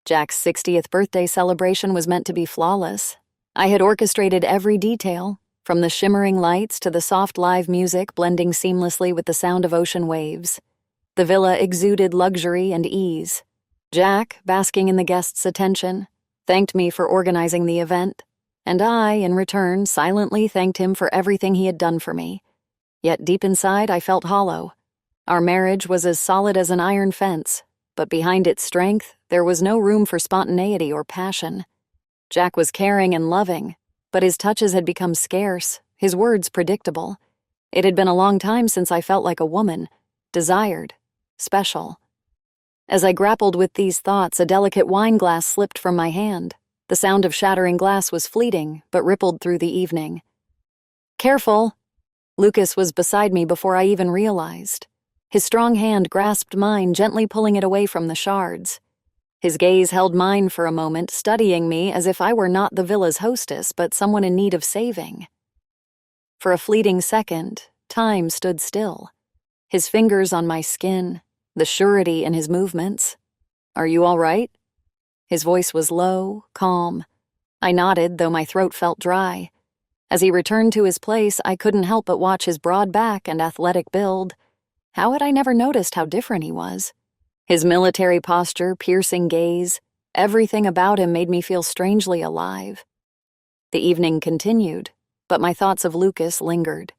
Jack's 60th birthday celebration was meant to be flawless. I had orchestrated every detail, from the shimmering lights to the soft live music blending seamlessly with the sound of ocean waves. The villa exuded luxury and ease. Jack, basking in the guests' attention, thanked me for organizing the event, and I, in return, silently thanked him for everything he had done for me. Yet deep inside, I felt hollow. Our marriage was as solid as an iron fence, but behind its strength, there was no room for spontaneity or passion. Jack was caring and loving, but his touches had become scarce, his words predictable. It had been a long time since I felt like a woman, desired, special. As I grappled with these thoughts, a delicate wine glass slipped from my hand. The sound of shattering glass was fleeting, but rippled through the evening. "Careful!" Lucas was beside me before I even realized. His strong hand grasped mine, gently pulling it away from the shards. His gaze held mine for a moment, studying me as if I were not the villa's hostess, but someone in need of saving. For a fleeting second, time stood still. His fingers on my skin, the surety in his movements. "Are you all right?" His voice was low, calm. I nodded, though my throat felt dry. As he returned to his place, I couldn't help but watch his broad back and athletic build. How had I never noticed how different he was? His military posture, piercing gaze, everything about him made me feel strangely alive. The evening continued, but my thoughts of Lucas lingered.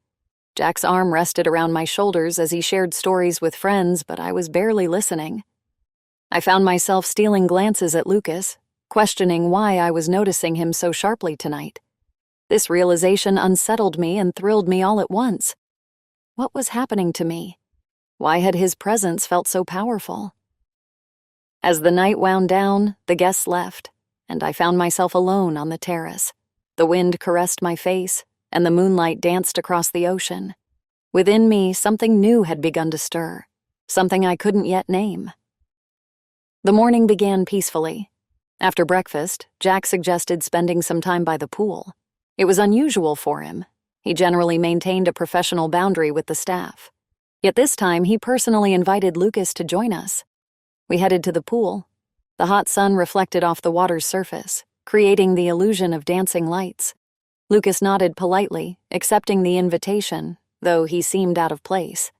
Jack's arm rested around my shoulders as he shared stories with friends, but I was barely listening. I found myself stealing glances at Lucas, questioning why I was noticing him so sharply tonight. This realization unsettled me and thrilled me all at once. What was happening to me? Why had his presence felt so powerful? As the night wound down, the guests left, and I found myself alone on the terrace. The wind caressed my face, and the moonlight danced across the ocean. Within me, something new had begun to stir, something I couldn't yet name. The morning began peacefully. After breakfast, Jack suggested spending some time by the pool. It was unusual for him. He generally maintained a professional boundary with the staff. Yet this time, he personally invited Lucas to join us. We headed to the pool. The hot sun reflected off the water's surface, creating the illusion of dancing lights. Lucas nodded politely, accepting the invitation, though he seemed out of place.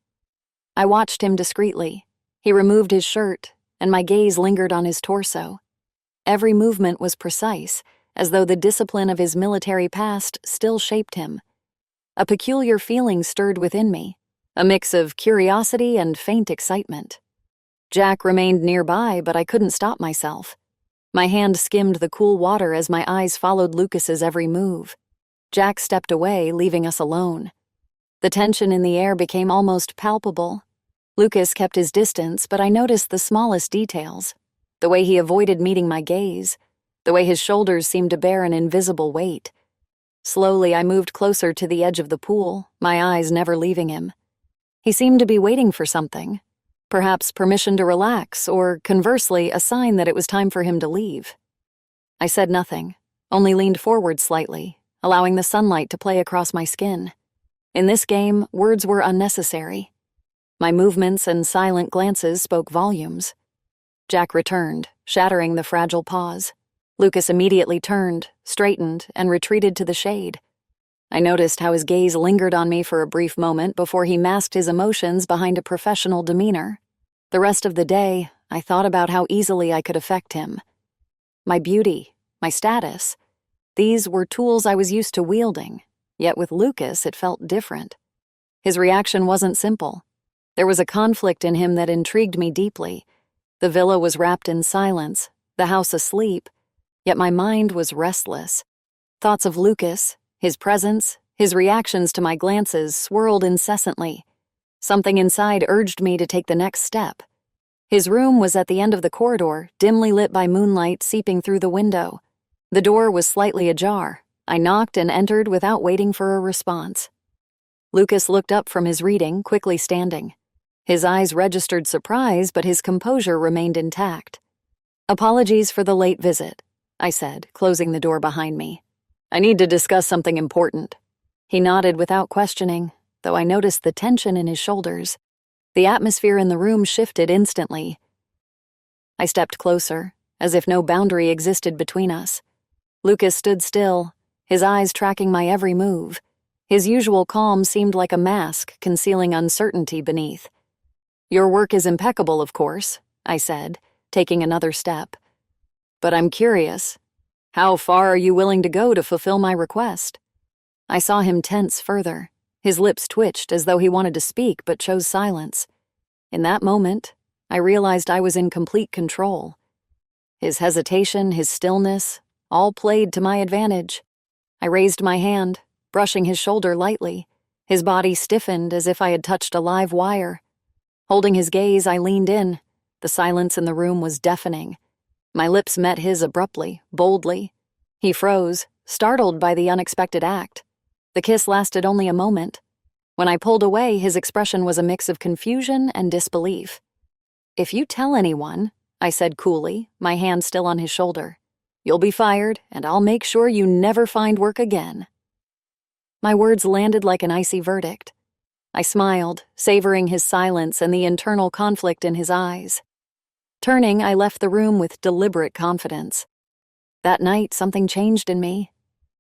I watched him discreetly. He removed his shirt, and my gaze lingered on his torso. Every movement was precise, as though the discipline of his military past still shaped him. A peculiar feeling stirred within me, a mix of curiosity and faint excitement. Jack remained nearby, but I couldn't stop myself. My hand skimmed the cool water as my eyes followed Lucas's every move. Jack stepped away, leaving us alone. The tension in the air became almost palpable. Lucas kept his distance, but I noticed the smallest details. The way he avoided meeting my gaze, the way his shoulders seemed to bear an invisible weight. Slowly, I moved closer to the edge of the pool, my eyes never leaving him. He seemed to be waiting for something, perhaps permission to relax, or conversely, a sign that it was time for him to leave. I said nothing, only leaned forward slightly, allowing the sunlight to play across my skin. In this game, words were unnecessary. My movements and silent glances spoke volumes. Jack returned, shattering the fragile pause. Lucas immediately turned, straightened, and retreated to the shade. I noticed how his gaze lingered on me for a brief moment before he masked his emotions behind a professional demeanor. The rest of the day, I thought about how easily I could affect him. My beauty, my status, these were tools I was used to wielding, yet with Lucas it felt different. His reaction wasn't simple. There was a conflict in him that intrigued me deeply. The villa was wrapped in silence, the house asleep, yet my mind was restless. Thoughts of Lucas, his presence, his reactions to my glances swirled incessantly. Something inside urged me to take the next step. His room was at the end of the corridor, dimly lit by moonlight seeping through the window. The door was slightly ajar. I knocked and entered without waiting for a response. Lucas looked up from his reading, quickly standing. His eyes registered surprise, but his composure remained intact. "Apologies for the late visit," I said, closing the door behind me. "I need to discuss something important." He nodded without questioning, though I noticed the tension in his shoulders. The atmosphere in the room shifted instantly. I stepped closer, as if no boundary existed between us. Lucas stood still, his eyes tracking my every move. His usual calm seemed like a mask concealing uncertainty beneath. "Your work is impeccable, of course," I said, taking another step. "But I'm curious. How far are you willing to go to fulfill my request?" I saw him tense further. His lips twitched as though he wanted to speak but chose silence. In that moment, I realized I was in complete control. His hesitation, his stillness, all played to my advantage. I raised my hand, brushing his shoulder lightly. His body stiffened as if I had touched a live wire. Holding his gaze, I leaned in. The silence in the room was deafening. My lips met his abruptly, boldly. He froze, startled by the unexpected act. The kiss lasted only a moment. When I pulled away, his expression was a mix of confusion and disbelief. "If you tell anyone," I said coolly, my hand still on his shoulder, "you'll be fired, and I'll make sure you never find work again." My words landed like an icy verdict. I smiled, savoring his silence and the internal conflict in his eyes. Turning, I left the room with deliberate confidence. That night, something changed in me.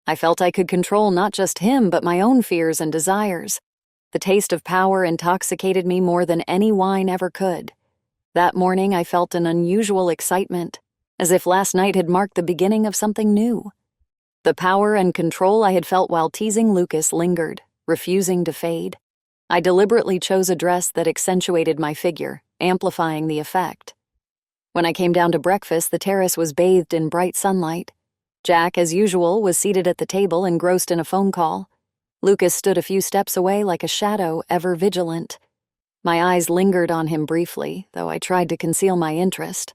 I felt I could control not just him, but my own fears and desires. The taste of power intoxicated me more than any wine ever could. That morning, I felt an unusual excitement, as if last night had marked the beginning of something new. The power and control I had felt while teasing Lucas lingered, refusing to fade. I deliberately chose a dress that accentuated my figure, amplifying the effect. When I came down to breakfast, the terrace was bathed in bright sunlight. Jack, as usual, was seated at the table engrossed in a phone call. Lucas stood a few steps away like a shadow, ever vigilant. My eyes lingered on him briefly, though I tried to conceal my interest.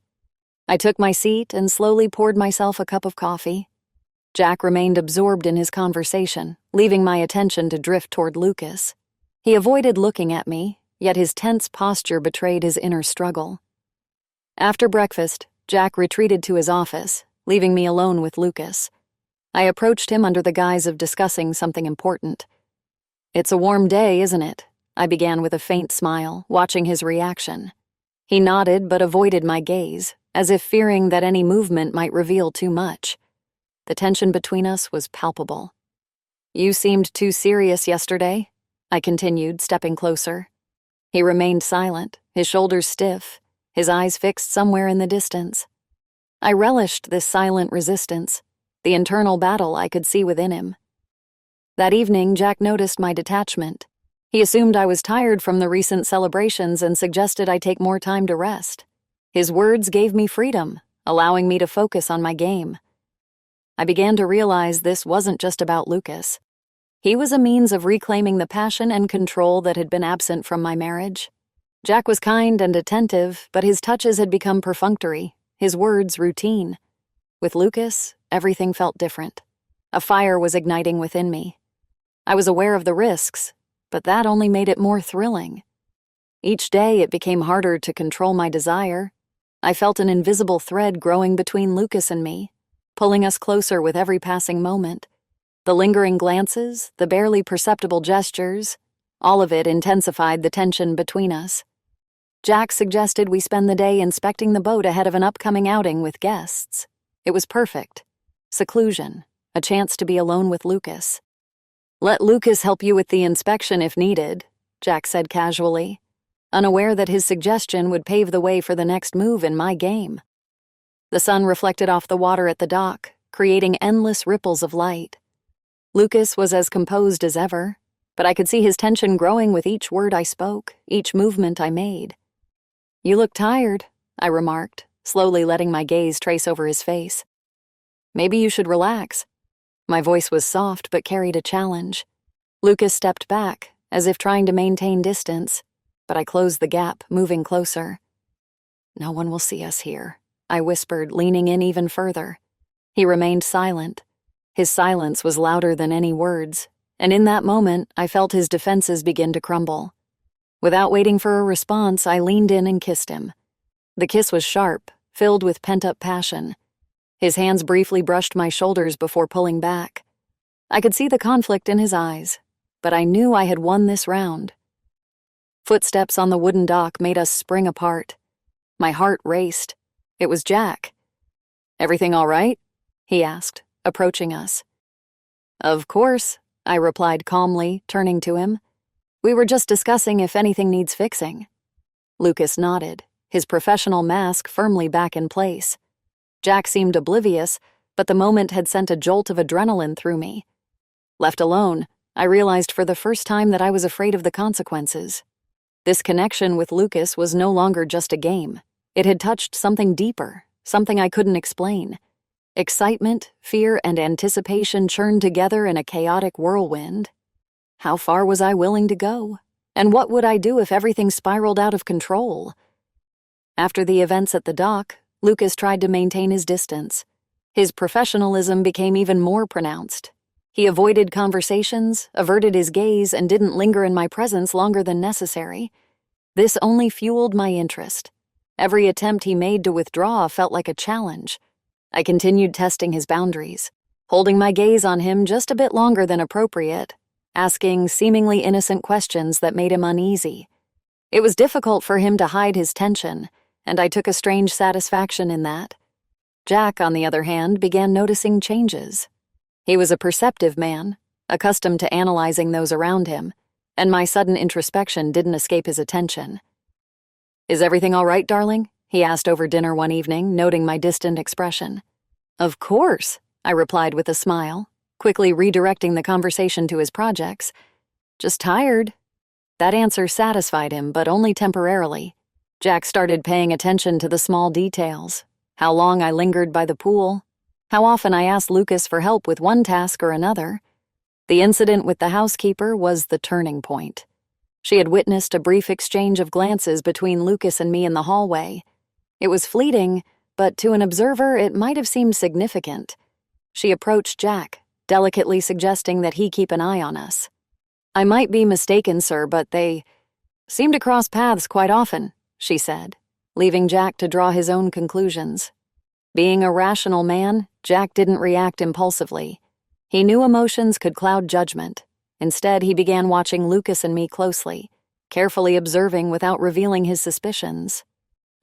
I took my seat and slowly poured myself a cup of coffee. Jack remained absorbed in his conversation, leaving my attention to drift toward Lucas. He avoided looking at me, yet his tense posture betrayed his inner struggle. After breakfast, Jack retreated to his office, leaving me alone with Lucas. I approached him under the guise of discussing something important. "It's a warm day, isn't it?" I began with a faint smile, watching his reaction. He nodded but avoided my gaze, as if fearing that any movement might reveal too much. The tension between us was palpable. "You seemed too serious yesterday," I continued, stepping closer. He remained silent, his shoulders stiff, his eyes fixed somewhere in the distance. I relished this silent resistance, the internal battle I could see within him. That evening, Jack noticed my detachment. He assumed I was tired from the recent celebrations and suggested I take more time to rest. His words gave me freedom, allowing me to focus on my game. I began to realize this wasn't just about Lucas. He was a means of reclaiming the passion and control that had been absent from my marriage. Jack was kind and attentive, but his touches had become perfunctory, his words routine. With Lucas, everything felt different. A fire was igniting within me. I was aware of the risks, but that only made it more thrilling. Each day it became harder to control my desire. I felt an invisible thread growing between Lucas and me, pulling us closer with every passing moment. The lingering glances, the barely perceptible gestures, all of it intensified the tension between us. Jack suggested we spend the day inspecting the boat ahead of an upcoming outing with guests. It was perfect. Seclusion, a chance to be alone with Lucas. "Let Lucas help you with the inspection if needed," Jack said casually, unaware that his suggestion would pave the way for the next move in my game. The sun reflected off the water at the dock, creating endless ripples of light. Lucas was as composed as ever, but I could see his tension growing with each word I spoke, each movement I made. "You look tired," I remarked, slowly letting my gaze trace over his face. "Maybe you should relax." My voice was soft but carried a challenge. Lucas stepped back, as if trying to maintain distance, but I closed the gap, moving closer. "No one will see us here," I whispered, leaning in even further. He remained silent. His silence was louder than any words, and in that moment, I felt his defenses begin to crumble. Without waiting for a response, I leaned in and kissed him. The kiss was sharp, filled with pent-up passion. His hands briefly brushed my shoulders before pulling back. I could see the conflict in his eyes, but I knew I had won this round. Footsteps on the wooden dock made us spring apart. My heart raced. It was Jack. "Everything all right?" he asked, approaching us. "Of course," I replied calmly, turning to him. "We were just discussing if anything needs fixing." Lucas nodded, his professional mask firmly back in place. Jack seemed oblivious, but the moment had sent a jolt of adrenaline through me. Left alone, I realized for the first time that I was afraid of the consequences. This connection with Lucas was no longer just a game. It had touched something deeper, something I couldn't explain. Excitement, fear, and anticipation churned together in a chaotic whirlwind. How far was I willing to go? And what would I do if everything spiraled out of control? After the events at the dock, Lucas tried to maintain his distance. His professionalism became even more pronounced. He avoided conversations, averted his gaze, and didn't linger in my presence longer than necessary. This only fueled my interest. Every attempt he made to withdraw felt like a challenge. I continued testing his boundaries, holding my gaze on him just a bit longer than appropriate, asking seemingly innocent questions that made him uneasy. It was difficult for him to hide his tension, and I took a strange satisfaction in that. Jack, on the other hand, began noticing changes. He was a perceptive man, accustomed to analyzing those around him, and my sudden introspection didn't escape his attention. "Is everything all right, darling?" he asked over dinner one evening, noting my distant expression. "Of course," I replied with a smile, quickly redirecting the conversation to his projects. "Just tired." That answer satisfied him, but only temporarily. Jack started paying attention to the small details. How long I lingered by the pool. How often I asked Lucas for help with one task or another. The incident with the housekeeper was the turning point. She had witnessed a brief exchange of glances between Lucas and me in the hallway. It was fleeting, but to an observer it might have seemed significant. She approached Jack, delicately suggesting that he keep an eye on us. "I might be mistaken, sir, but they seem to cross paths quite often," she said, leaving Jack to draw his own conclusions. Being a rational man, Jack didn't react impulsively. He knew emotions could cloud judgment. Instead, he began watching Lucas and me closely, carefully observing without revealing his suspicions.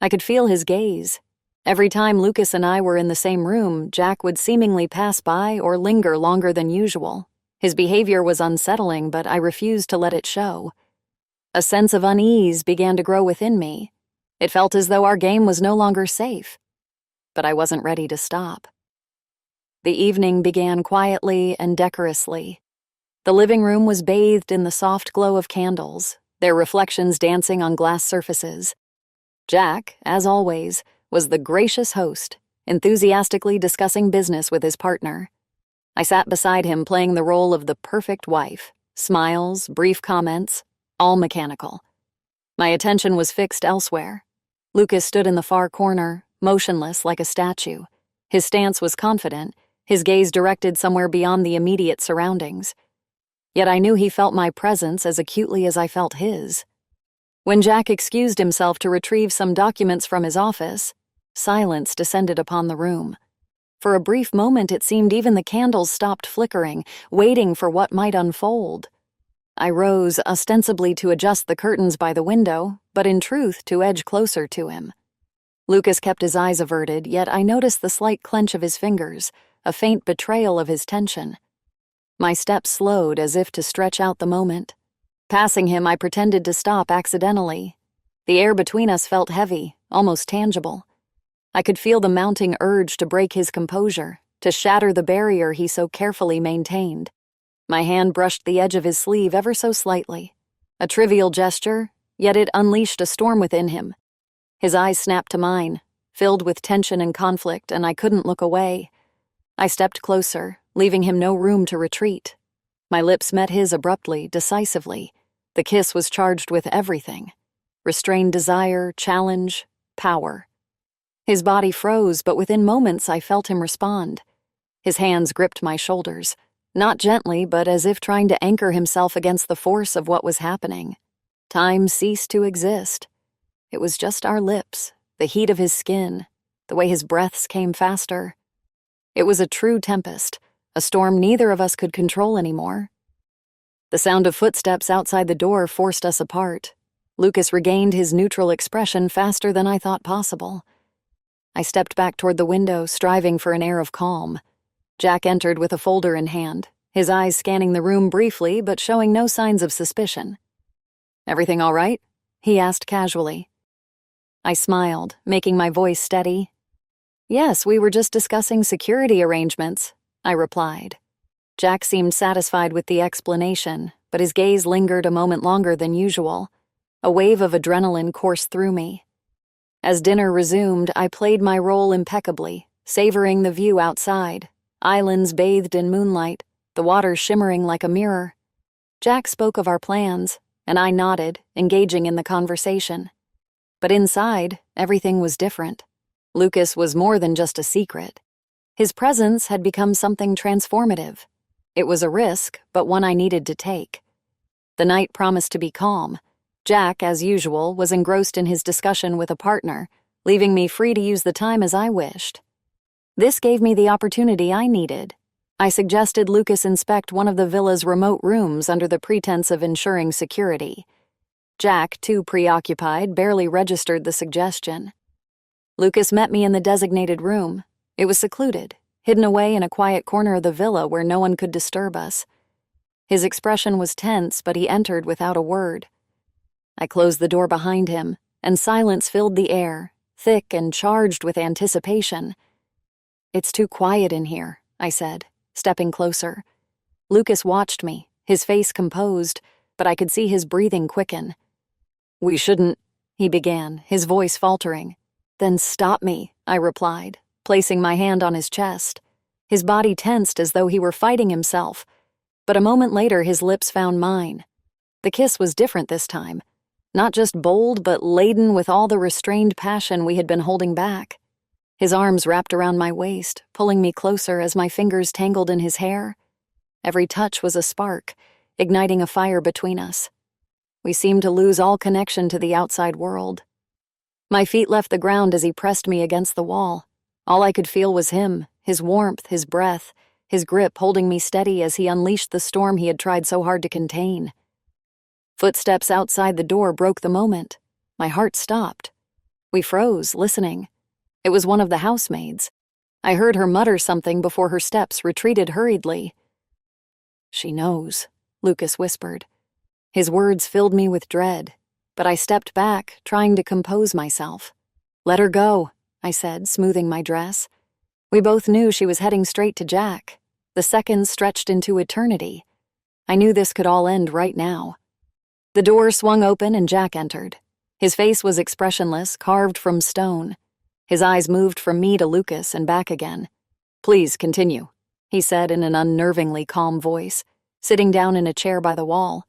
I could feel his gaze. Every time Lucas and I were in the same room, Jack would seemingly pass by or linger longer than usual. His behavior was unsettling, but I refused to let it show. A sense of unease began to grow within me. It felt as though our game was no longer safe. But I wasn't ready to stop. The evening began quietly and decorously. The living room was bathed in the soft glow of candles, their reflections dancing on glass surfaces. Jack, as always, was the gracious host, enthusiastically discussing business with his partner. I sat beside him playing the role of the perfect wife, smiles, brief comments, all mechanical. My attention was fixed elsewhere. Lucas stood in the far corner, motionless like a statue. His stance was confident, his gaze directed somewhere beyond the immediate surroundings. Yet I knew he felt my presence as acutely as I felt his. When Jack excused himself to retrieve some documents from his office, silence descended upon the room. For a brief moment it seemed even the candles stopped flickering, waiting for what might unfold. I rose, ostensibly to adjust the curtains by the window, but in truth to edge closer to him. Lucas kept his eyes averted, yet I noticed the slight clench of his fingers, a faint betrayal of his tension. My steps slowed as if to stretch out the moment. Passing him, I pretended to stop accidentally. The air between us felt heavy, almost tangible. I could feel the mounting urge to break his composure, to shatter the barrier he so carefully maintained. My hand brushed the edge of his sleeve ever so slightly. A trivial gesture, yet it unleashed a storm within him. His eyes snapped to mine, filled with tension and conflict, and I couldn't look away. I stepped closer, leaving him no room to retreat. My lips met his abruptly, decisively. The kiss was charged with everything. Restrained desire, challenge, power. His body froze, but within moments I felt him respond. His hands gripped my shoulders, not gently, but as if trying to anchor himself against the force of what was happening. Time ceased to exist. It was just our lips, the heat of his skin, the way his breaths came faster. It was a true tempest, a storm neither of us could control anymore. The sound of footsteps outside the door forced us apart. Lucas regained his neutral expression faster than I thought possible. I stepped back toward the window, striving for an air of calm. Jack entered with a folder in hand, his eyes scanning the room briefly but showing no signs of suspicion. "Everything all right?" he asked casually. I smiled, making my voice steady. "Yes, we were just discussing security arrangements," I replied. Jack seemed satisfied with the explanation, but his gaze lingered a moment longer than usual. A wave of adrenaline coursed through me. As dinner resumed, I played my role impeccably, savoring the view outside, islands bathed in moonlight, the water shimmering like a mirror. Jack spoke of our plans, and I nodded, engaging in the conversation. But inside, everything was different. Lucas was more than just a secret. His presence had become something transformative. It was a risk, but one I needed to take. The night promised to be calm. Jack, as usual, was engrossed in his discussion with a partner, leaving me free to use the time as I wished. This gave me the opportunity I needed. I suggested Lucas inspect one of the villa's remote rooms under the pretense of ensuring security. Jack, too preoccupied, barely registered the suggestion. Lucas met me in the designated room. It was secluded, hidden away in a quiet corner of the villa where no one could disturb us. His expression was tense, but he entered without a word. I closed the door behind him, and silence filled the air, thick and charged with anticipation. "It's too quiet in here," I said, stepping closer. Lucas watched me, his face composed, but I could see his breathing quicken. "We shouldn't," he began, his voice faltering. "Then stop me," I replied, placing my hand on his chest. His body tensed as though he were fighting himself, but a moment later his lips found mine. The kiss was different this time, not just bold but laden with all the restrained passion we had been holding back. His arms wrapped around my waist, pulling me closer as my fingers tangled in his hair. Every touch was a spark, igniting a fire between us. We seemed to lose all connection to the outside world. My feet left the ground as he pressed me against the wall. All I could feel was him, his warmth, his breath, his grip holding me steady as he unleashed the storm he had tried so hard to contain. Footsteps outside the door broke the moment. My heart stopped. We froze, listening. It was one of the housemaids. I heard her mutter something before her steps retreated hurriedly. "She knows," Lucas whispered. His words filled me with dread, but I stepped back, trying to compose myself. "Let her go," I said, smoothing my dress. We both knew she was heading straight to Jack. The seconds stretched into eternity. I knew this could all end right now. The door swung open and Jack entered. His face was expressionless, carved from stone. His eyes moved from me to Lucas and back again. "Please continue," he said in an unnervingly calm voice, sitting down in a chair by the wall.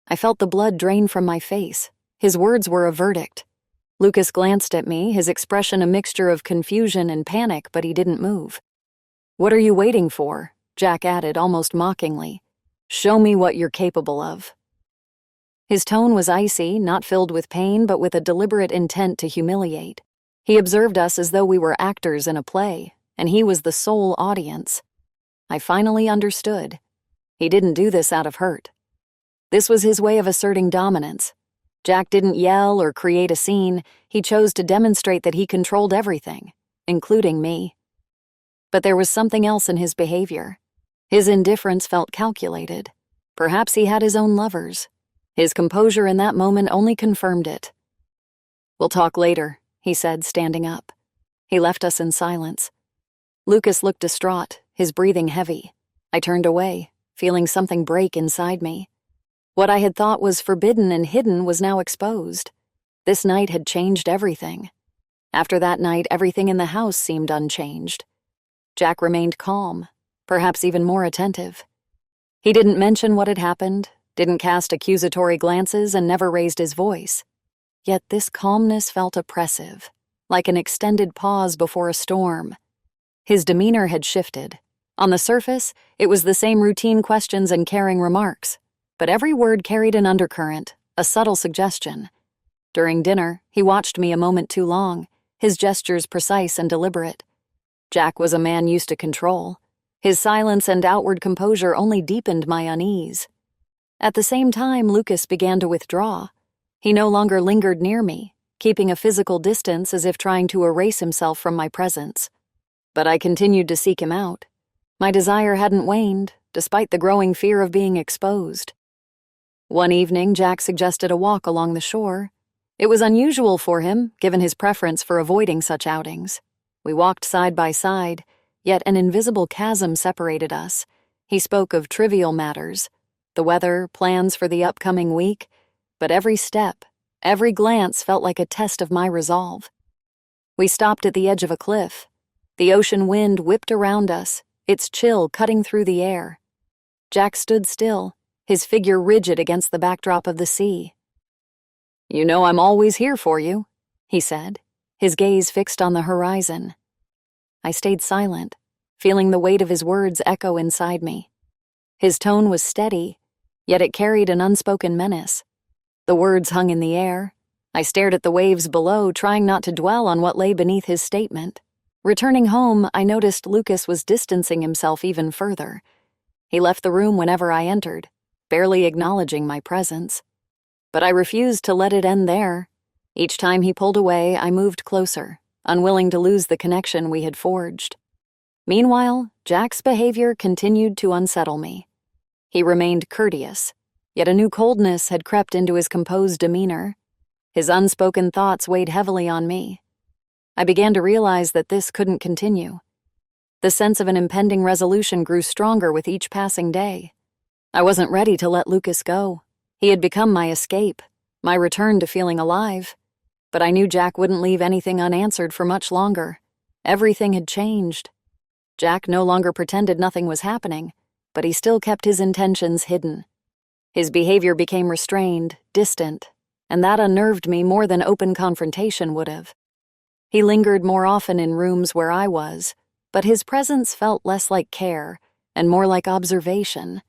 I felt the blood drain from my face. His words were a verdict. Lucas glanced at me, his expression a mixture of confusion and panic, but he didn't move. "What are you waiting for?" Jack added, almost mockingly. "Show me what you're capable of." His tone was icy, not filled with pain, but with a deliberate intent to humiliate. He observed us as though we were actors in a play, and he was the sole audience. I finally understood. He didn't do this out of hurt. This was his way of asserting dominance. Jack didn't yell or create a scene. He chose to demonstrate that he controlled everything, including me. But there was something else in his behavior. His indifference felt calculated. Perhaps he had his own lovers. His composure in that moment only confirmed it. "We'll talk later," he said, standing up. He left us in silence. Lucas looked distraught, his breathing heavy. I turned away, feeling something break inside me. What I had thought was forbidden and hidden was now exposed. This night had changed everything. After that night, everything in the house seemed unchanged. Jack remained calm, perhaps even more attentive. He didn't mention what had happened, didn't cast accusatory glances, and never raised his voice. Yet this calmness felt oppressive, like an extended pause before a storm. His demeanor had shifted. On the surface, it was the same routine questions and caring remarks, but every word carried an undercurrent, a subtle suggestion. During dinner, he watched me a moment too long, his gestures precise and deliberate. Jack was a man used to control. His silence and outward composure only deepened my unease. At the same time, Lucas began to withdraw. He no longer lingered near me, keeping a physical distance as if trying to erase himself from my presence. But I continued to seek him out. My desire hadn't waned, despite the growing fear of being exposed. One evening, Jack suggested a walk along the shore. It was unusual for him, given his preference for avoiding such outings. We walked side by side, yet an invisible chasm separated us. He spoke of trivial matters, the weather, plans for the upcoming week, but every step, every glance felt like a test of my resolve. We stopped at the edge of a cliff. The ocean wind whipped around us, its chill cutting through the air. Jack stood still, his figure rigid against the backdrop of the sea. "You know I'm always here for you," he said, his gaze fixed on the horizon. I stayed silent, feeling the weight of his words echo inside me. His tone was steady, yet it carried an unspoken menace. The words hung in the air. I stared at the waves below, trying not to dwell on what lay beneath his statement. Returning home, I noticed Lucas was distancing himself even further. He left the room whenever I entered, barely acknowledging my presence. But I refused to let it end there. Each time he pulled away, I moved closer, unwilling to lose the connection we had forged. Meanwhile, Jack's behavior continued to unsettle me. He remained courteous, yet a new coldness had crept into his composed demeanor. His unspoken thoughts weighed heavily on me. I began to realize that this couldn't continue. The sense of an impending resolution grew stronger with each passing day. I wasn't ready to let Lucas go. He had become my escape, my return to feeling alive. But I knew Jack wouldn't leave anything unanswered for much longer. Everything had changed. Jack no longer pretended nothing was happening, but he still kept his intentions hidden. His behavior became restrained, distant, and that unnerved me more than open confrontation would have. He lingered more often in rooms where I was, but his presence felt less like care and more like observation.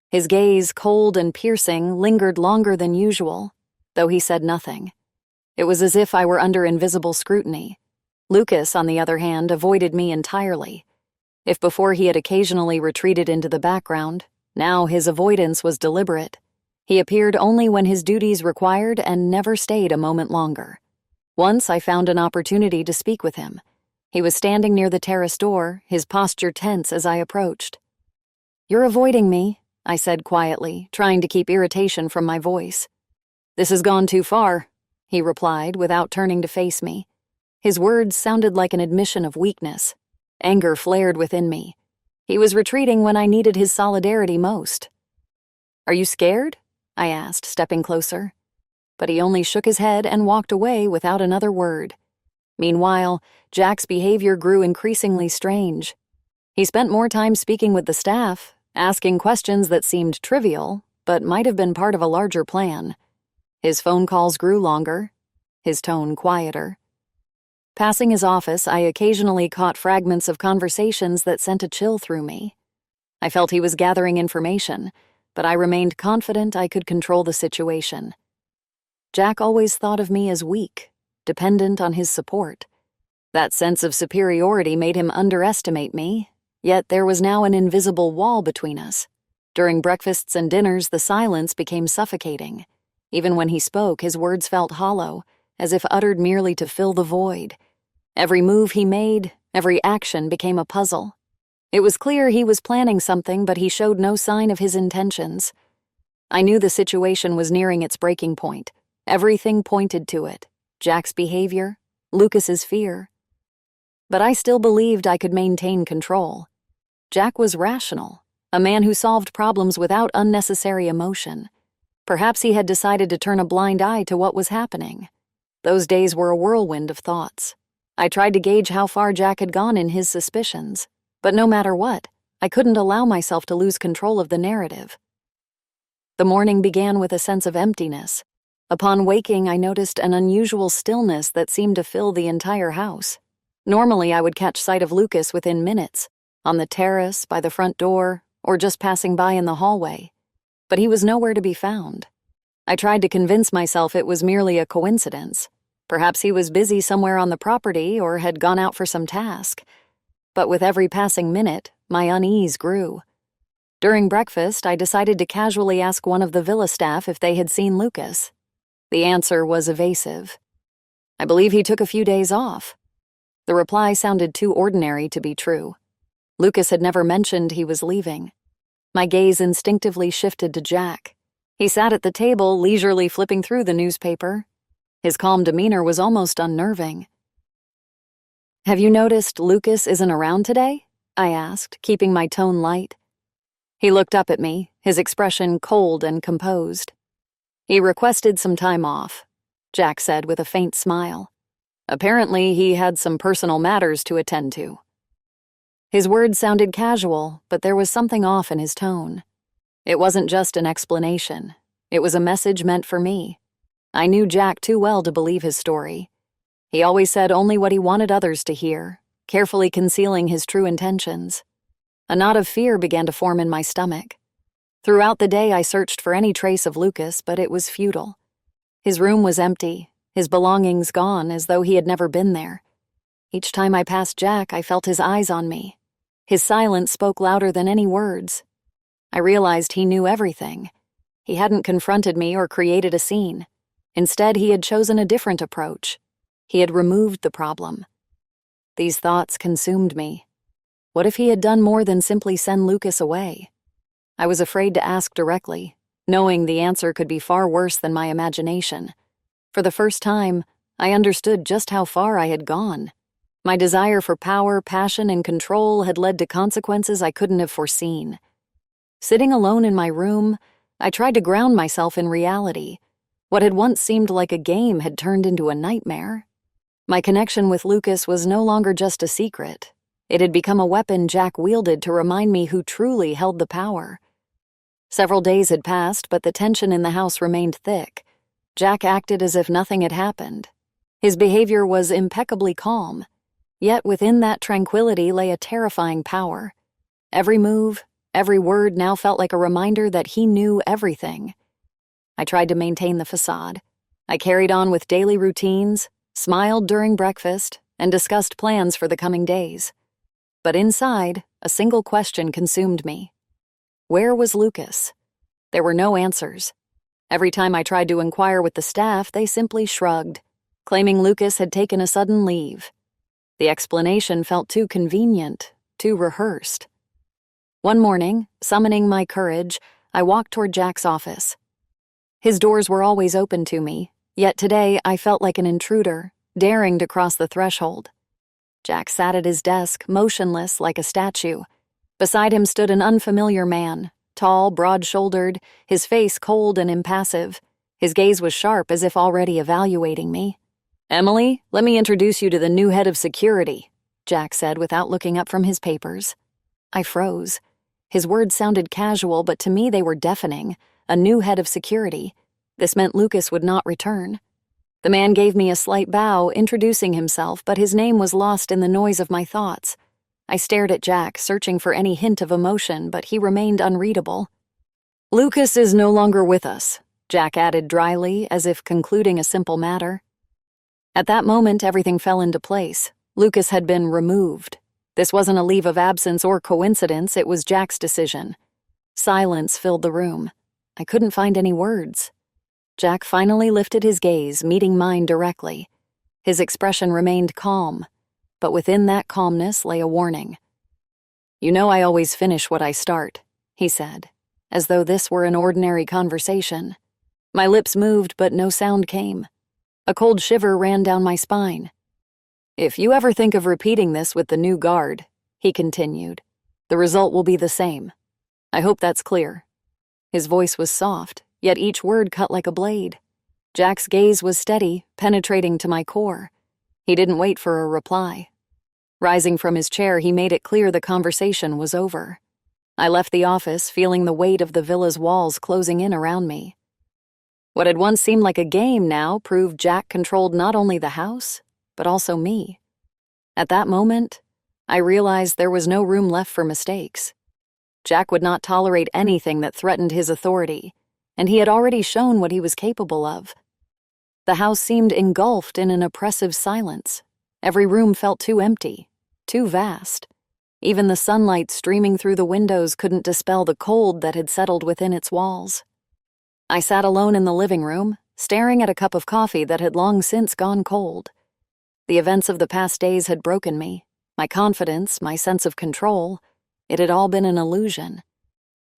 His gaze, cold and piercing, lingered longer than usual, though he said nothing. It was as if I were under invisible scrutiny. Lucas, on the other hand, avoided me entirely. If before he had occasionally retreated into the background, now his avoidance was deliberate. He appeared only when his duties required and never stayed a moment longer. Once I found an opportunity to speak with him. He was standing near the terrace door, his posture tense as I approached. "You're avoiding me," I said quietly, trying to keep irritation from my voice. "This has gone too far," he replied without turning to face me. His words sounded like an admission of weakness. Anger flared within me. He was retreating when I needed his solidarity most. "Are you scared?" I asked, stepping closer. But he only shook his head and walked away without another word. Meanwhile, Jack's behavior grew increasingly strange. He spent more time speaking with the staff, asking questions that seemed trivial, but might have been part of a larger plan. His phone calls grew longer, his tone quieter. Passing his office, I occasionally caught fragments of conversations that sent a chill through me. I felt he was gathering information, but I remained confident I could control the situation. Jack always thought of me as weak, dependent on his support. That sense of superiority made him underestimate me, yet there was now an invisible wall between us. During breakfasts and dinners, the silence became suffocating. Even when he spoke, his words felt hollow, as if uttered merely to fill the void. Every move he made, every action became a puzzle. It was clear he was planning something, but he showed no sign of his intentions. I knew the situation was nearing its breaking point. Everything pointed to it. Jack's behavior, Lucas's fear. But I still believed I could maintain control. Jack was rational, a man who solved problems without unnecessary emotion. Perhaps he had decided to turn a blind eye to what was happening. Those days were a whirlwind of thoughts. I tried to gauge how far Jack had gone in his suspicions, but no matter what, I couldn't allow myself to lose control of the narrative. The morning began with a sense of emptiness. Upon waking, I noticed an unusual stillness that seemed to fill the entire house. Normally, I would catch sight of Lucas within minutes, on the terrace, by the front door, or just passing by in the hallway. But he was nowhere to be found. I tried to convince myself it was merely a coincidence. Perhaps he was busy somewhere on the property or had gone out for some task. But with every passing minute, my unease grew. During breakfast, I decided to casually ask one of the villa staff if they had seen Lucas. The answer was evasive. I believe he took a few days off. The reply sounded too ordinary to be true. Lucas had never mentioned he was leaving. My gaze instinctively shifted to Jack. He sat at the table, leisurely flipping through the newspaper. His calm demeanor was almost unnerving. "Have you noticed Lucas isn't around today?" I asked, keeping my tone light. He looked up at me, his expression cold and composed. "He requested some time off," Jack said with a faint smile. "Apparently, he had some personal matters to attend to." His words sounded casual, but there was something off in his tone. It wasn't just an explanation. It was a message meant for me. I knew Jack too well to believe his story. He always said only what he wanted others to hear, carefully concealing his true intentions. A knot of fear began to form in my stomach. Throughout the day, I searched for any trace of Lucas, but it was futile. His room was empty, his belongings gone, as though he had never been there. Each time I passed Jack, I felt his eyes on me. His silence spoke louder than any words. I realized he knew everything. He hadn't confronted me or created a scene. Instead, he had chosen a different approach. He had removed the problem. These thoughts consumed me. What if he had done more than simply send Lucas away? I was afraid to ask directly, knowing the answer could be far worse than my imagination. For the first time, I understood just how far I had gone. My desire for power, passion, and control had led to consequences I couldn't have foreseen. Sitting alone in my room, I tried to ground myself in reality. What had once seemed like a game had turned into a nightmare. My connection with Lucas was no longer just a secret. It had become a weapon Jack wielded to remind me who truly held the power. Several days had passed, but the tension in the house remained thick. Jack acted as if nothing had happened. His behavior was impeccably calm. Yet within that tranquility lay a terrifying power. Every move, every word now felt like a reminder that he knew everything. I tried to maintain the facade. I carried on with daily routines, smiled during breakfast, and discussed plans for the coming days. But inside, a single question consumed me. Where was Lucas? There were no answers. Every time I tried to inquire with the staff, they simply shrugged, claiming Lucas had taken a sudden leave. The explanation felt too convenient, too rehearsed. One morning, summoning my courage, I walked toward Jack's office. His doors were always open to me, yet today I felt like an intruder, daring to cross the threshold. Jack sat at his desk, motionless like a statue. Beside him stood an unfamiliar man, tall, broad-shouldered, his face cold and impassive. His gaze was sharp, as if already evaluating me. "Emily, let me introduce you to the new head of security," Jack said without looking up from his papers. I froze. His words sounded casual, but to me they were deafening. A new head of security. This meant Lucas would not return. The man gave me a slight bow, introducing himself, but his name was lost in the noise of my thoughts. I stared at Jack, searching for any hint of emotion, but he remained unreadable. "Lucas is no longer with us," Jack added dryly, as if concluding a simple matter. At that moment, everything fell into place. Lucas had been removed. This wasn't a leave of absence or coincidence, it was Jack's decision. Silence filled the room. I couldn't find any words. Jack finally lifted his gaze, meeting mine directly. His expression remained calm, but within that calmness lay a warning. "You know I always finish what I start," he said, as though this were an ordinary conversation. My lips moved, but no sound came. A cold shiver ran down my spine. "If you ever think of repeating this with the new guard," he continued, "the result will be the same. I hope that's clear." His voice was soft, yet each word cut like a blade. Jack's gaze was steady, penetrating to my core. He didn't wait for a reply. Rising from his chair, he made it clear the conversation was over. I left the office, feeling the weight of the villa's walls closing in around me. What had once seemed like a game now proved Jack controlled not only the house, but also me. At that moment, I realized there was no room left for mistakes. Jack would not tolerate anything that threatened his authority, and he had already shown what he was capable of. The house seemed engulfed in an oppressive silence. Every room felt too empty, too vast. Even the sunlight streaming through the windows couldn't dispel the cold that had settled within its walls. I sat alone in the living room, staring at a cup of coffee that had long since gone cold. The events of the past days had broken me. My confidence, my sense of control, it had all been an illusion.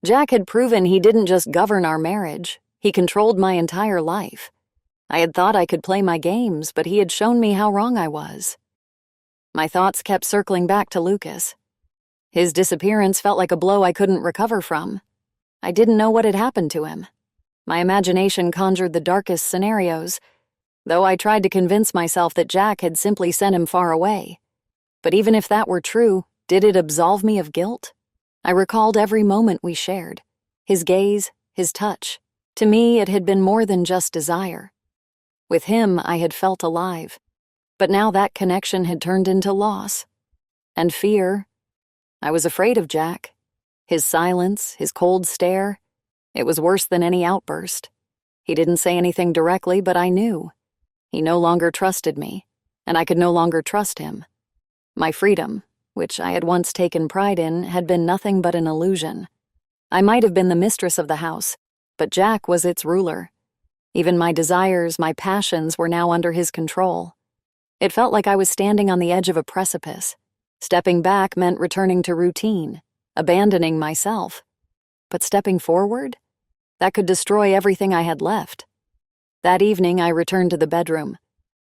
Jack had proven he didn't just govern our marriage, he controlled my entire life. I had thought I could play my games, but he had shown me how wrong I was. My thoughts kept circling back to Lucas. His disappearance felt like a blow I couldn't recover from. I didn't know what had happened to him. My imagination conjured the darkest scenarios, though I tried to convince myself that Jack had simply sent him far away. But even if that were true, did it absolve me of guilt? I recalled every moment we shared. His gaze, his touch. To me, it had been more than just desire. With him, I had felt alive. But now that connection had turned into loss. And fear. I was afraid of Jack. His silence, his cold stare. It was worse than any outburst. He didn't say anything directly, but I knew. He no longer trusted me, and I could no longer trust him. My freedom, which I had once taken pride in, had been nothing but an illusion. I might have been the mistress of the house, but Jack was its ruler. Even my desires, my passions were now under his control. It felt like I was standing on the edge of a precipice. Stepping back meant returning to routine, abandoning myself. But stepping forward? That could destroy everything I had left. That evening, I returned to the bedroom.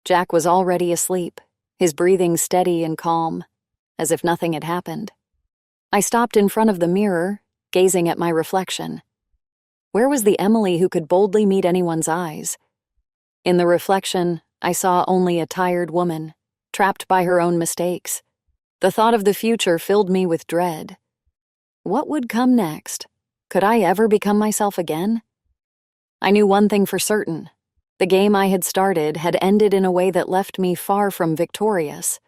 Jack was already asleep, his breathing steady and calm, as if nothing had happened. I stopped in front of the mirror, gazing at my reflection. Where was the Emily who could boldly meet anyone's eyes? In the reflection, I saw only a tired woman, trapped by her own mistakes. The thought of the future filled me with dread. What would come next? Could I ever become myself again? I knew one thing for certain. The game I had started had ended in a way that left me far from victorious.